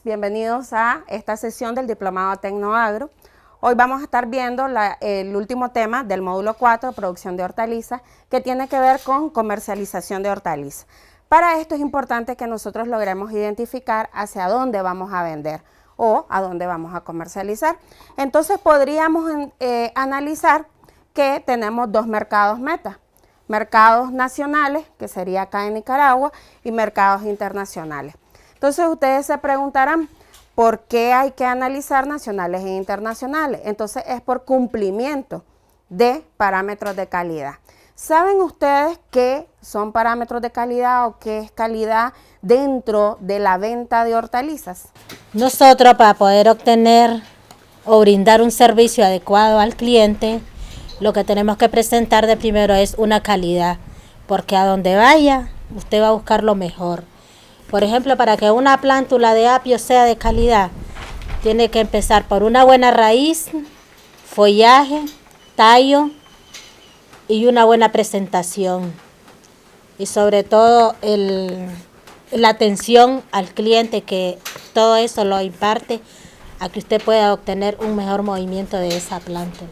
bienvenidos a esta sesión del Diplomado Tecnoagro. Hoy vamos a estar viendo el último tema del módulo 4, producción de hortalizas, que tiene que ver con comercialización de hortalizas. Para esto es importante que nosotros logremos identificar hacia dónde vamos a vender o a dónde vamos a comercializar. Entonces podríamos analizar que tenemos dos mercados meta. Mercados nacionales, que sería acá en Nicaragua, y mercados internacionales. Entonces ustedes se preguntarán, ¿por qué hay que analizar nacionales e internacionales? Entonces es por cumplimiento de parámetros de calidad. ¿Saben ustedes qué son parámetros de calidad o qué es calidad dentro de la venta de hortalizas? Nosotros, para poder obtener o brindar un servicio adecuado al cliente, lo que tenemos que presentar de primero es una calidad, porque a donde vaya, usted va a buscar lo mejor. Por ejemplo, para que una plántula de apio sea de calidad, tiene que empezar por una buena raíz, follaje, tallo y una buena presentación. Y sobre todo la atención al cliente, que todo eso lo imparte a que usted pueda obtener un mejor movimiento de esa plántula.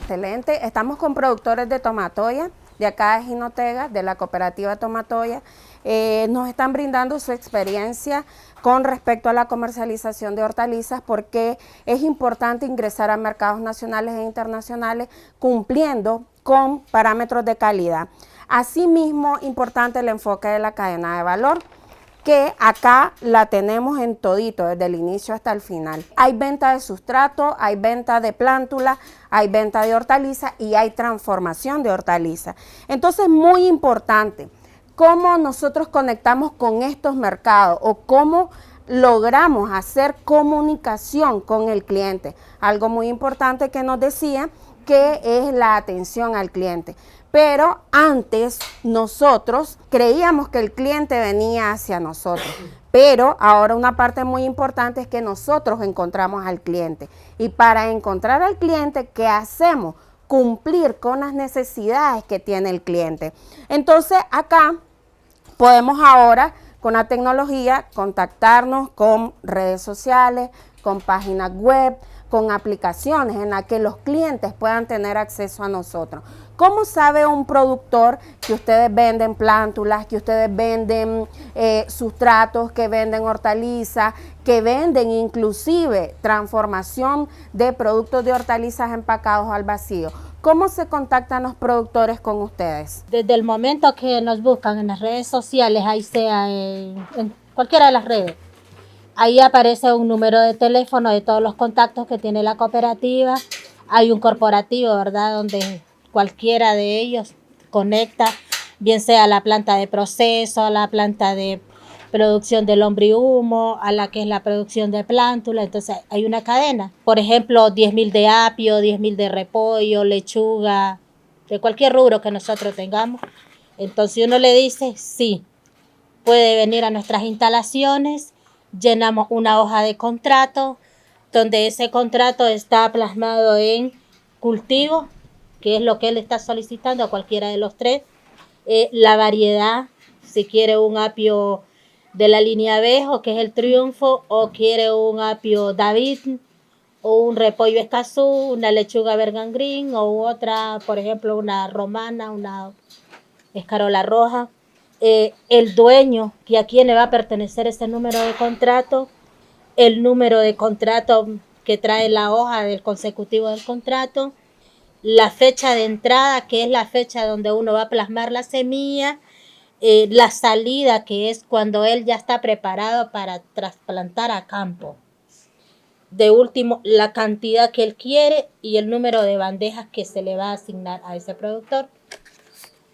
Excelente. Estamos con productores de tomatoya, de acá de Jinotega, de la cooperativa Tomatoya. Nos están brindando su experiencia con respecto a la comercialización de hortalizas, porque es importante ingresar a mercados nacionales e internacionales cumpliendo con parámetros de calidad. Asimismo, importante el enfoque de la cadena de valor, que acá la tenemos en todito, desde el inicio hasta el final. Hay venta de sustrato, hay venta de plántula, hay venta de hortaliza y hay transformación de hortaliza. Entonces, muy importante, cómo nosotros conectamos con estos mercados o cómo logramos hacer comunicación con el cliente. Algo muy importante que nos decía, que es la atención al cliente. Pero antes nosotros creíamos que el cliente venía hacia nosotros, pero ahora una parte muy importante es que nosotros encontramos al cliente. Y para encontrar al cliente, ¿qué hacemos? Cumplir con las necesidades que tiene el cliente. Entonces acá podemos ahora, con la tecnología, contactarnos con redes sociales, con páginas web, con aplicaciones en las que los clientes puedan tener acceso a nosotros. ¿Cómo sabe un productor que ustedes venden plántulas, que ustedes venden sustratos, que venden hortalizas, que venden inclusive transformación de productos de hortalizas empacados al vacío? ¿Cómo se contactan los productores con ustedes? Desde el momento que nos buscan en las redes sociales, ahí sea en cualquiera de las redes, ahí aparece un número de teléfono de todos los contactos que tiene la cooperativa. Hay un corporativo, ¿verdad?, donde cualquiera de ellos conecta, bien sea la planta de proceso, a la planta de producción del lombrihumo, a la que es la producción de plántula. Entonces hay una cadena. Por ejemplo, 10.000 de apio, 10.000 de repollo, lechuga, de cualquier rubro que nosotros tengamos. Entonces uno le dice, sí, puede venir a nuestras instalaciones, llenamos una hoja de contrato, donde ese contrato está plasmado en cultivo, que es lo que él está solicitando a cualquiera de los tres, la variedad, si quiere un apio de la línea Abejo, que es el Triunfo, o quiere un apio David, o un repollo Escazú, una lechuga Bergan Green, o otra, por ejemplo, una romana, una escarola roja. El dueño, que a quién le va a pertenecer ese número de contrato, el número de contrato que trae la hoja del consecutivo del contrato, la fecha de entrada, que es la fecha donde uno va a plasmar la semilla, la salida, que es cuando él ya está preparado para trasplantar a campo. De último, la cantidad que él quiere y el número de bandejas que se le va a asignar a ese productor.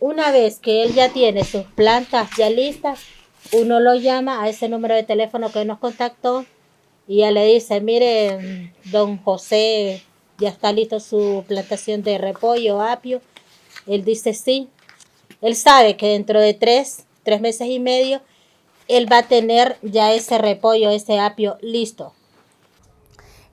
Una vez que él ya tiene sus plantas ya listas, uno lo llama a ese número de teléfono que nos contactó y ya le dice, mire, don José, ya está listo su plantación de repollo, apio. Él dice sí. Él sabe que dentro de 3 meses y medio, él va a tener ya ese repollo, ese apio listo.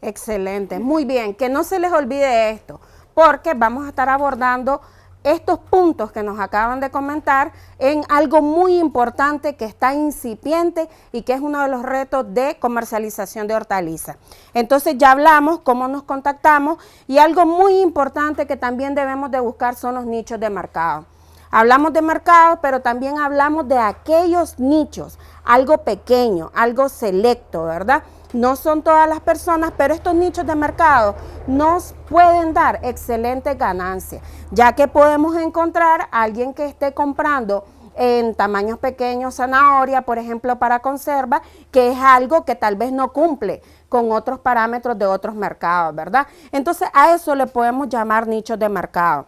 Excelente, muy bien, que no se les olvide esto, porque vamos a estar abordando estos puntos que nos acaban de comentar en algo muy importante que está incipiente y que es uno de los retos de comercialización de hortalizas. Entonces ya hablamos cómo nos contactamos y algo muy importante que también debemos de buscar son los nichos de mercado. Hablamos de mercado, pero también hablamos de aquellos nichos, algo pequeño, algo selecto, ¿verdad? No son todas las personas, pero estos nichos de mercado nos pueden dar excelentes ganancias, ya que podemos encontrar a alguien que esté comprando en tamaños pequeños zanahoria, por ejemplo, para conserva, que es algo que tal vez no cumple con otros parámetros de otros mercados, ¿verdad? Entonces a eso le podemos llamar nichos de mercado.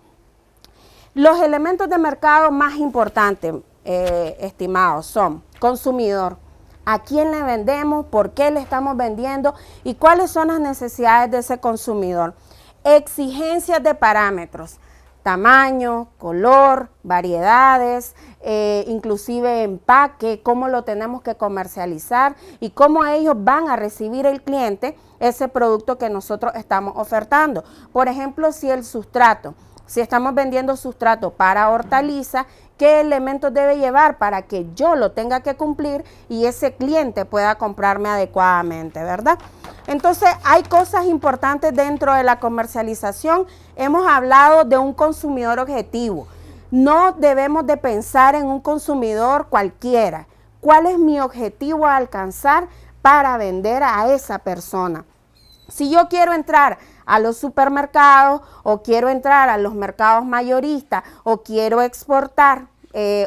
Los elementos de mercado más importantes, estimados, son consumidor. ¿A quién le vendemos? ¿Por qué le estamos vendiendo? ¿Y cuáles son las necesidades de ese consumidor? Exigencias de parámetros. Tamaño, color, variedades, inclusive empaque, cómo lo tenemos que comercializar y cómo ellos van a recibir el cliente ese producto que nosotros estamos ofertando. Por ejemplo, si el sustrato, si estamos vendiendo sustrato para hortaliza, ¿qué elementos debe llevar para que yo lo tenga que cumplir y ese cliente pueda comprarme adecuadamente, ¿verdad? Entonces, hay cosas importantes dentro de la comercialización. Hemos hablado de un consumidor objetivo. No debemos de pensar en un consumidor cualquiera. ¿Cuál es mi objetivo a alcanzar para vender a esa persona? Si yo quiero entrar a los supermercados o quiero entrar a los mercados mayoristas o quiero exportar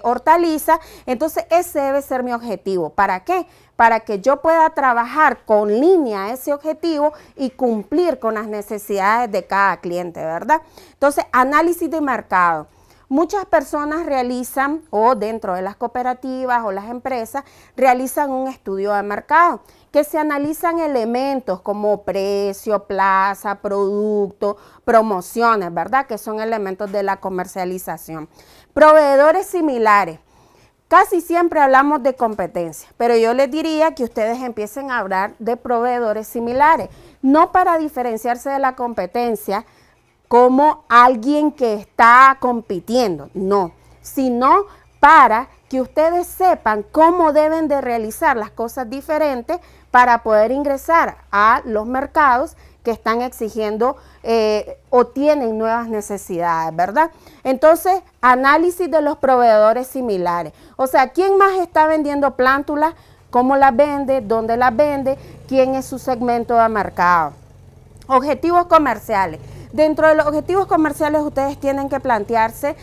hortalizas, entonces ese debe ser mi objetivo. ¿Para qué? Para que yo pueda trabajar con línea a ese objetivo y cumplir con las necesidades de cada cliente, ¿verdad? Entonces, análisis de mercado. Muchas personas realizan, o dentro de las cooperativas o las empresas, realizan un estudio de mercado, que se analizan elementos como precio, plaza, producto, promociones, ¿verdad? Que son elementos de la comercialización. Proveedores similares. Casi siempre hablamos de competencia, pero yo les diría que ustedes empiecen a hablar de proveedores similares, no para diferenciarse de la competencia como alguien que está compitiendo, no, sino para que ustedes sepan cómo deben de realizar las cosas diferentes para poder ingresar a los mercados que están exigiendo o tienen nuevas necesidades, ¿verdad? Entonces, análisis de los proveedores similares. O sea, ¿quién más está vendiendo plántulas? ¿Cómo las vende? ¿Dónde las vende? ¿Quién es su segmento de mercado? Objetivos comerciales. Dentro de los objetivos comerciales ustedes tienen que plantearse,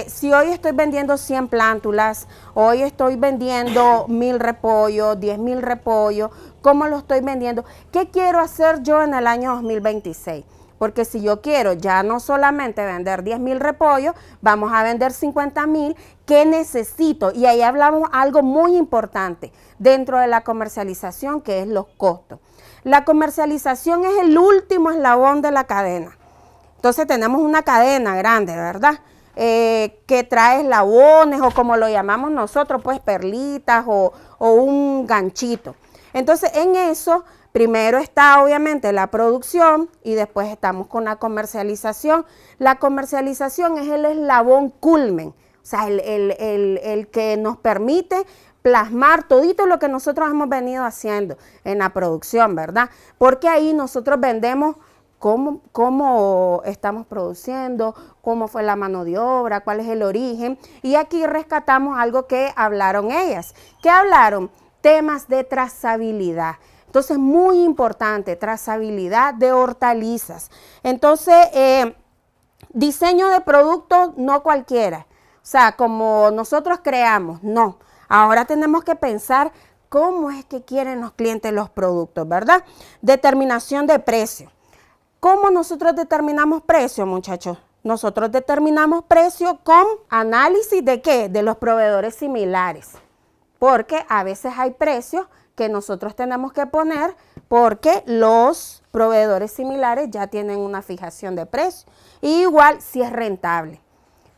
si hoy estoy vendiendo 100 plántulas, hoy estoy vendiendo 1000 repollos, 10.000 repollos, ¿cómo lo estoy vendiendo? ¿Qué quiero hacer yo en el año 2026? Porque si yo quiero ya no solamente vender 10.000 repollos, vamos a vender 50.000, ¿qué necesito? Y ahí hablamos algo muy importante dentro de la comercialización, que es los costos. La comercialización es el último eslabón de la cadena. Entonces tenemos una cadena grande, ¿verdad? Que trae eslabones o como lo llamamos nosotros, pues perlitas o un ganchito. Entonces en eso primero está obviamente la producción y después estamos con la comercialización. La comercialización es el eslabón culmen, o sea, el que nos permite plasmar todito lo que nosotros hemos venido haciendo en la producción, ¿verdad? Porque ahí nosotros vendemos cómo estamos produciendo, cómo fue la mano de obra, cuál es el origen. Y aquí rescatamos algo que hablaron ellas. ¿Qué hablaron? Temas de trazabilidad. Entonces, muy importante, trazabilidad de hortalizas. Entonces, diseño de productos, no cualquiera. O sea, como nosotros creamos, no. Ahora tenemos que pensar cómo es que quieren los clientes los productos, ¿verdad? Determinación de precio. ¿Cómo nosotros determinamos precio, muchachos? Nosotros determinamos precio con análisis de ¿qué? De los proveedores similares. Porque a veces hay precios que nosotros tenemos que poner porque los proveedores similares ya tienen una fijación de precio. Y igual si es rentable.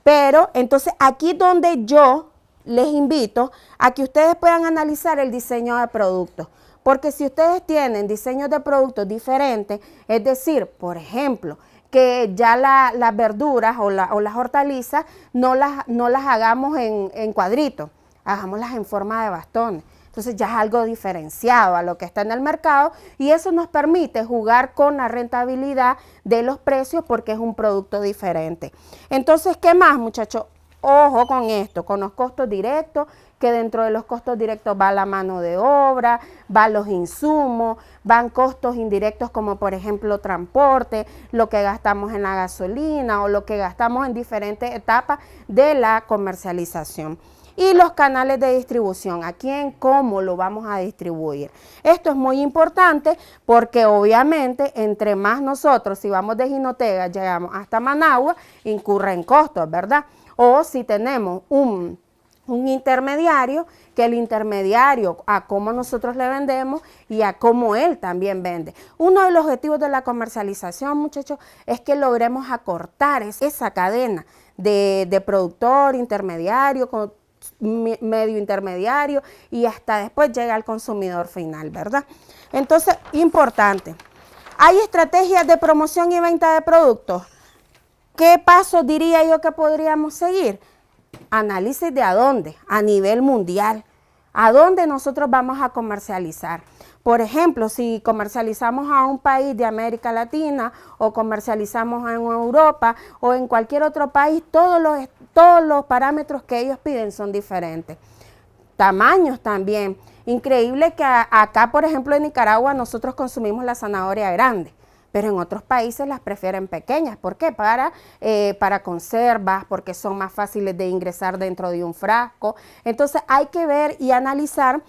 Pero entonces aquí donde yo les invito a que ustedes puedan analizar el diseño de productos. Porque si ustedes tienen diseños de productos diferentes, es decir, por ejemplo, que ya las verduras o las hortalizas no las hagamos en cuadritos, hagámoslas en forma de bastones. Entonces ya es algo diferenciado a lo que está en el mercado y eso nos permite jugar con la rentabilidad de los precios porque es un producto diferente. Entonces, ¿qué más, muchachos? Ojo con esto, con los costos directos, que dentro de los costos directos va la mano de obra, van los insumos, van costos indirectos como por ejemplo transporte, lo que gastamos en la gasolina o lo que gastamos en diferentes etapas de la comercialización. Y los canales de distribución, a quién, cómo lo vamos a distribuir. Esto es muy importante porque obviamente entre más nosotros, si vamos de Jinotega, llegamos hasta Managua, incurre en costos, ¿verdad? O si tenemos un intermediario, que el intermediario a cómo nosotros le vendemos y a cómo él también vende. Uno de los objetivos de la comercialización, muchachos, es que logremos acortar esa cadena de productor, intermediario, medio intermediario y hasta después llega al consumidor final, ¿verdad? Entonces, importante. ¿Hay estrategias de promoción y venta de productos? ¿Qué pasos diría yo que podríamos seguir? Análisis de a dónde, a nivel mundial, a dónde nosotros vamos a comercializar. Por ejemplo, si comercializamos a un país de América Latina o comercializamos en Europa o en cualquier otro país, todos los parámetros que ellos piden son diferentes. Tamaños también. Increíble que acá, por ejemplo, en Nicaragua nosotros consumimos la zanahoria grande, pero en otros países las prefieren pequeñas. ¿Por qué? Para conservas, porque son más fáciles de ingresar dentro de un frasco. Entonces hay que ver y analizar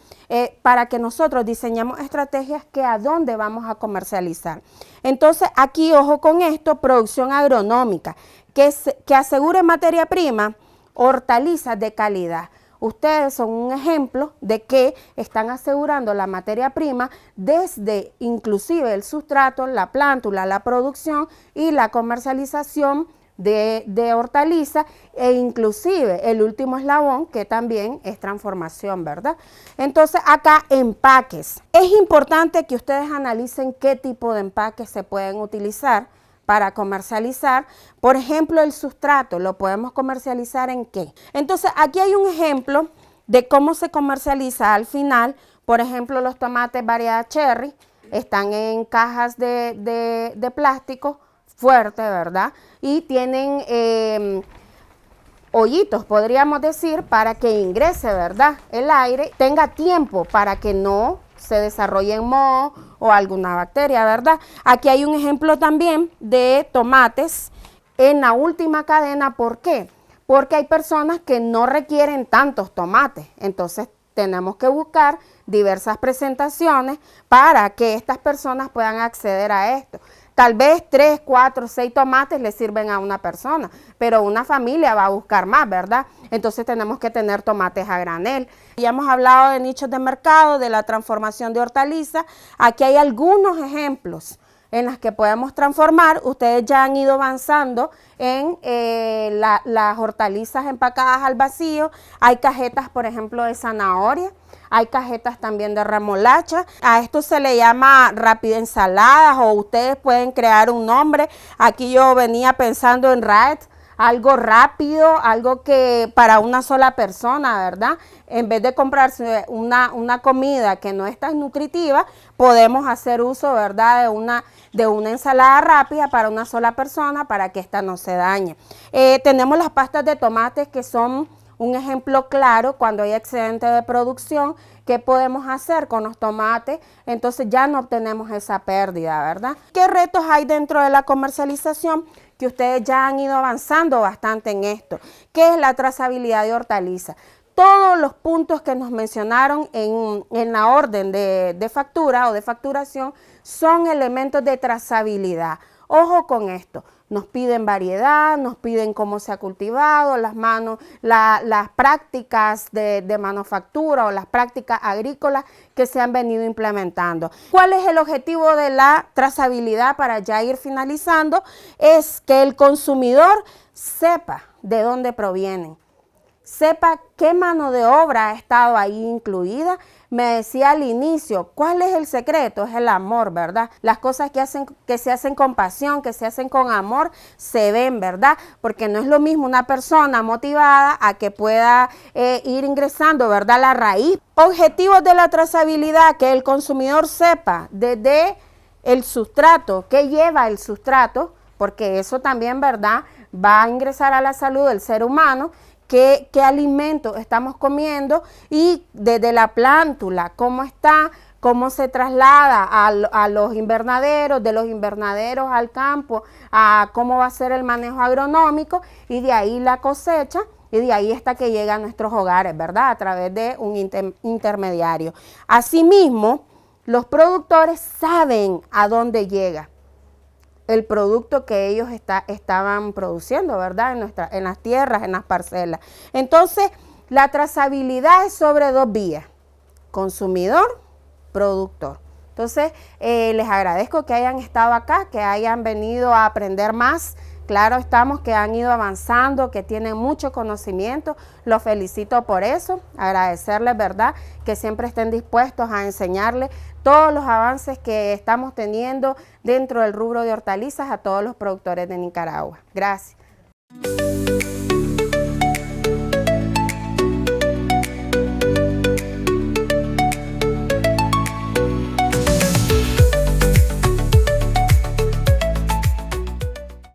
para que nosotros diseñemos estrategias que a dónde vamos a comercializar. Entonces aquí, ojo con esto, producción agronómica, que asegure materia prima, hortalizas de calidad. Ustedes son un ejemplo de que están asegurando la materia prima desde inclusive el sustrato, la plántula, la producción y la comercialización de hortalizas e inclusive el último eslabón que también es transformación, ¿verdad? Entonces acá empaques. Es importante que ustedes analicen qué tipo de empaques se pueden utilizar para comercializar. Por ejemplo, el sustrato, ¿lo podemos comercializar en qué? Entonces, aquí hay un ejemplo de cómo se comercializa al final. Por ejemplo, los tomates variedad cherry están en cajas de plástico fuerte, ¿verdad? Y tienen hoyitos, podríamos decir, para que ingrese, ¿verdad?, el aire, tenga tiempo para que no se desarrollen moho o alguna bacteria, ¿verdad? Aquí hay un ejemplo también de tomates en la última cadena. ¿Por qué? Porque hay personas que no requieren tantos tomates, entonces tenemos que buscar diversas presentaciones para que estas personas puedan acceder a esto. Tal vez 3, 4, 6 tomates le sirven a una persona, pero una familia va a buscar más, ¿verdad? Entonces tenemos que tener tomates a granel. Ya hemos hablado de nichos de mercado, de la transformación de hortalizas. Aquí hay algunos ejemplos en los que podemos transformar. Ustedes ya han ido avanzando en las hortalizas empacadas al vacío. Hay cajetas, por ejemplo, de zanahoria. Hay cajetas también de remolacha. A esto se le llama rápida ensaladas o ustedes pueden crear un nombre. Aquí yo venía pensando en RAED, algo rápido, algo que para una sola persona, ¿verdad? En vez de comprarse una comida que no es tan nutritiva, podemos hacer uso, ¿verdad?, de una ensalada rápida para una sola persona para que ésta no se dañe. Tenemos las pastas de tomates que son un ejemplo claro cuando hay excedente de producción. ¿Qué podemos hacer con los tomates? Entonces ya no obtenemos esa pérdida, ¿verdad? ¿Qué retos hay dentro de la comercialización? Que ustedes ya han ido avanzando bastante en esto. ¿Qué es la trazabilidad de hortalizas? Todos los puntos que nos mencionaron en la orden de factura o de facturación son elementos de trazabilidad. Ojo con esto. Nos piden variedad, nos piden cómo se ha cultivado, las prácticas de manufactura o las prácticas agrícolas que se han venido implementando. ¿Cuál es el objetivo de la trazabilidad para ya ir finalizando? Es que el consumidor sepa de dónde provienen, sepa qué mano de obra ha estado ahí incluida, me decía al inicio, ¿cuál es el secreto? Es el amor, ¿verdad? Las cosas que se hacen con pasión, que se hacen con amor, se ven, ¿verdad? Porque no es lo mismo una persona motivada a que pueda ir ingresando, ¿verdad? La raíz. Objetivos de la trazabilidad, que el consumidor sepa desde el sustrato, qué lleva el sustrato, porque eso también, ¿verdad?, va a ingresar a la salud del ser humano, qué alimentos estamos comiendo y desde la plántula, cómo está, cómo se traslada a los invernaderos, de los invernaderos al campo, a cómo va a ser el manejo agronómico y de ahí la cosecha y de ahí hasta que llega a nuestros hogares, ¿verdad?, a través de un intermediario. Asimismo, los productores saben a dónde llega el producto que ellos estaban produciendo, ¿verdad? En las tierras, en las parcelas. Entonces, la trazabilidad es sobre dos vías, consumidor, productor. Entonces, les agradezco que hayan estado acá, que hayan venido a aprender más. Claro, estamos que han ido avanzando, que tienen mucho conocimiento. Los felicito por eso. Agradecerles, ¿verdad?, que siempre estén dispuestos a enseñarles todos los avances que estamos teniendo dentro del rubro de hortalizas a todos los productores de Nicaragua. Gracias.